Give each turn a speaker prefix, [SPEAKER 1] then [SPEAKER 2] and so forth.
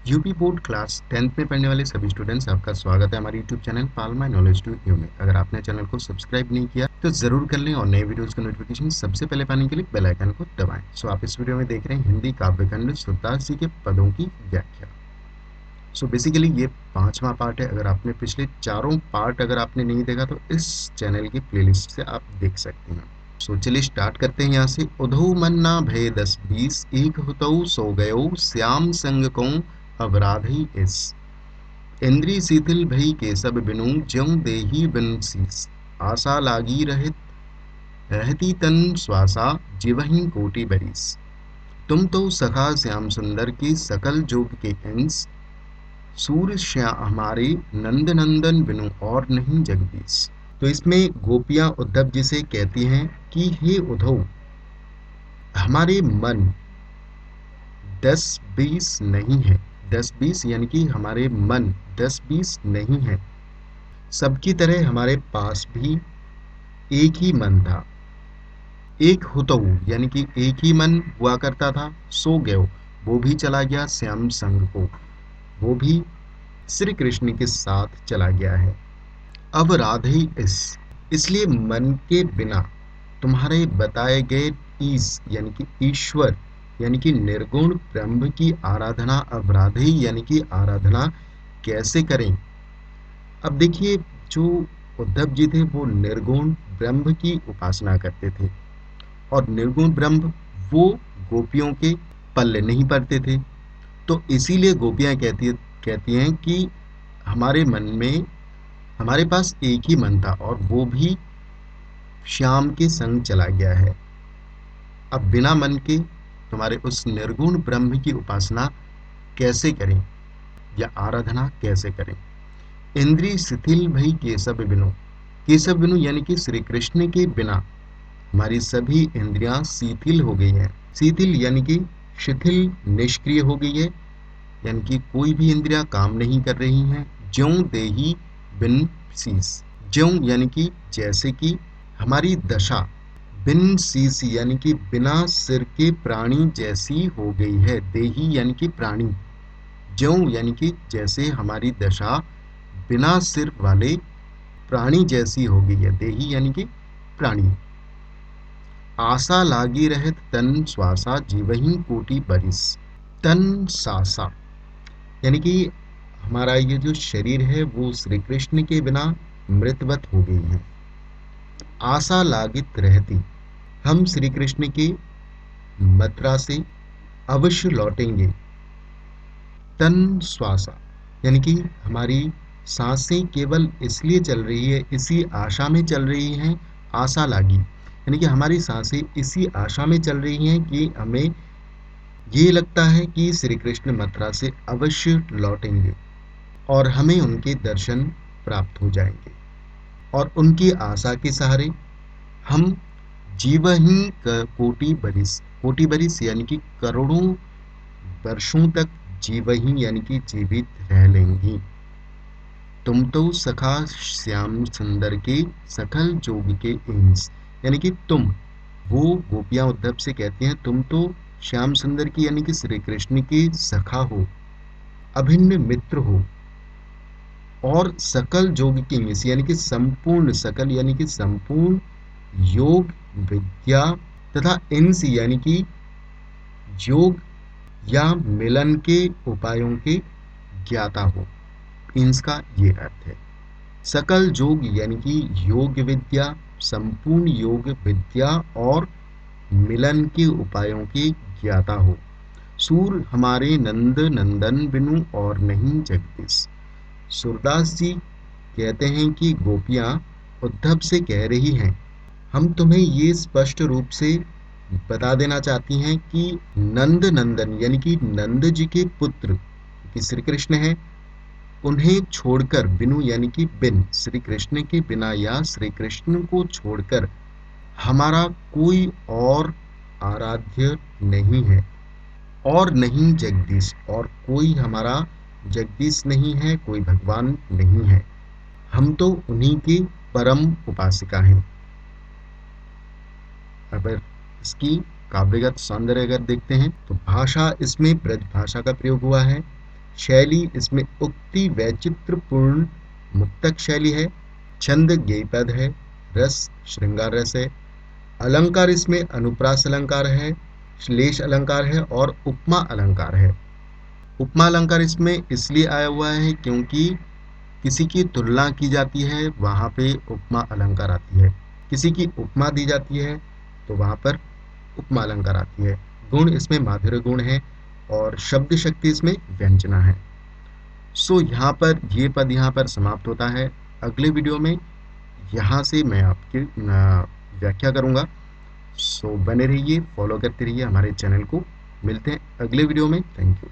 [SPEAKER 1] UP board class 10th में पढ़ने वाले सभी स्टूडेंट्स, आपका स्वागत है हमारे YouTube channel pal my knowledge to you में। अगर आपने चैनल को सब्सक्राइब नहीं किया तो जरूर कर लें और नए वीडियोस का नोटिफिकेशन सबसे पहले पाने के लिए बेल आइकन को दबाएं। सो आप इस वीडियो में देख रहे हैं हिंदी काव्यखंड सूरदास जी के पदों की व्याख्या। सो बेसिकली ये 5वां पार्ट है। अगर आपने पिछले चारों पार्ट अगर आपने नहीं देखा तो इस चैनल की प्लेलिस्ट से आप देख सकते हैं। सो चलिए स्टार्ट करते हैं यहाँ से। उधौ मन्ना भय 10-20 एक हुतौ सो गयो श्याम संग को अवराधि इस। इंद्री शिथिल भई के सब बिनु ज्यों देहि बिन सीस। आशा लागी रहती तन श्वासा जीवहि कोटि बरिस। तुम तो सखा श्याम सुंदर की सकल जोग के अंश। सूर्य श्या हमारे नंद नंदन बिनु और नहीं जगदीश। तो इसमें गोपियां उद्धव जी से कहती हैं कि हे उद्धव, हमारे मन 10-20 नहीं है। 10-20 यानी कि हमारे मन 10-20 नहीं है। सबकी तरह हमारे पास भी एक ही मन था। एक हुतऊ यानी कि एक ही मन हुआ करता था। सो गयो वो भी चला गया, श्याम संग को वो भी श्री कृष्ण के साथ चला गया है। अब राधे इसलिए मन के बिना तुम्हारे बताए गए ईश यानी कि ईश्वर यानी कि निर्गुण ब्रह्म की आराधना अपराधी यानी कि आराधना कैसे करें। अब देखिए, जो उद्धव जी थे वो निर्गुण ब्रह्म की उपासना करते थे और निर्गुण ब्रह्म वो गोपियों के पल्ले नहीं पड़ते थे। तो इसीलिए गोपियां कहती हैं कि हमारे मन में हमारे पास एक ही मन था और वो भी श्याम के संग चला गया है। अब बिना मन के तुम्हारे उस निर्गुण ब्रह्म की उपासना कैसे करें या आराधना कैसे करें। इंद्रिय शिथिल भई केशव बिनु यानी कि श्री कृष्ण के बिना हमारी सभी इंद्रियां शिथिल हो गई हैं। शिथिल यानी कि शिथिल, निष्क्रिय हो गई है, यानी कि कोई भी इंद्रियां काम नहीं कर रही हैं। ज्यों देही बिन शीस, ज्यों यानी कि जैसे कि हमारी दशा बिन शीस यानी कि बिना सिर के प्राणी जैसी हो गई है। देही यानी कि प्राणी, ज्यों यानी कि जैसे हमारी दशा बिना सिर वाले प्राणी जैसी हो गई है। देही यानी कि प्राणी। आशा लागी रहत तन श्वासा जीवही कोटि बरिस। तन सासा यानी कि हमारा ये जो शरीर है वो श्री कृष्ण के बिना मृतवत हो गई है। आशा लागित रहती, हम श्री कृष्ण की मथुरा से अवश्य लौटेंगे। तन श्वासा यानी कि हमारी सांसें केवल इसलिए चल रही है, इसी आशा में चल रही हैं। आशा लागी यानी कि हमारी सांसें इसी आशा में चल रही हैं कि हमें ये लगता है कि श्री कृष्ण मथुरा से अवश्य लौटेंगे और हमें उनके दर्शन प्राप्त हो जाएंगे। और उनकी आशा के सहारे हम जीवहि कोटि बरिस यानी कि करोड़ों वर्षों तक जीवहि यानी कि जीवित रह लेंगी। तुम तो सखा श्याम सुंदर के सकल जोग के इंस यानी कि तुम, वो गोपियां उद्धव से कहती हैं तुम तो श्याम सुंदर की यानी कि श्री कृष्ण के सखा हो, अभिन्न मित्र हो और सकल जोग की इंस यानी कि संपूर्ण, सकल यानी कि संपूर्ण योग विद्या तथा इंस यानी कि योग या मिलन के उपायों के ज्ञाता हो। इंस का ये अर्थ है। सकल जोग यानी कि योग विद्या, संपूर्ण योग विद्या और मिलन के उपायों के ज्ञाता हो। सूर हमारे नंद नंदन बिनु और नहीं जगदीश। सूरदास जी कहते हैं कि गोपियां उद्धव से कह रही हैं, हम तुम्हें ये स्पष्ट रूप से बता देना चाहती हैं कि नंद नंदन यानी कि नंद जी के पुत्र कि श्री कृष्ण है, उन्हें छोड़कर, बिनु यानी कि बिन, श्री कृष्ण के बिना या श्री कृष्ण को छोड़कर हमारा कोई और आराध्य नहीं है और नहीं जगदीश, और कोई हमारा जगदीश नहीं है, कोई भगवान नहीं है। हम तो उन्हीं की परम उपासिका हैं। अगर इसकी काव्यगत सौंदर्य अगर देखते हैं तो भाषा, इसमें ब्रज भाषा का प्रयोग हुआ है। शैली इसमें उक्ति वैचित्रपूर्ण मुक्तक शैली है। छंद गेयपद है। रस श्रृंगार रस है। अलंकार इसमें अनुप्रास अलंकार है, श्लेष अलंकार है और उपमा अलंकार है। उपमा अलंकार इसमें इसलिए आया हुआ है क्योंकि किसी की तुलना की जाती है, वहां पे उपमा अलंकार आती है। किसी की उपमा दी जाती है तो वहां पर उपमा अलंकार आती है। गुण इसमें माधुर्य गुण है और शब्द शक्ति इसमें व्यंजना है। सो यहाँ पर ये पद यहाँ पर समाप्त होता है। अगले वीडियो में यहाँ से मैं आपकी व्याख्या करूँगा। सो बने रहिए, फॉलो करते रहिए हमारे चैनल को। मिलते हैं अगले वीडियो में। Thank you.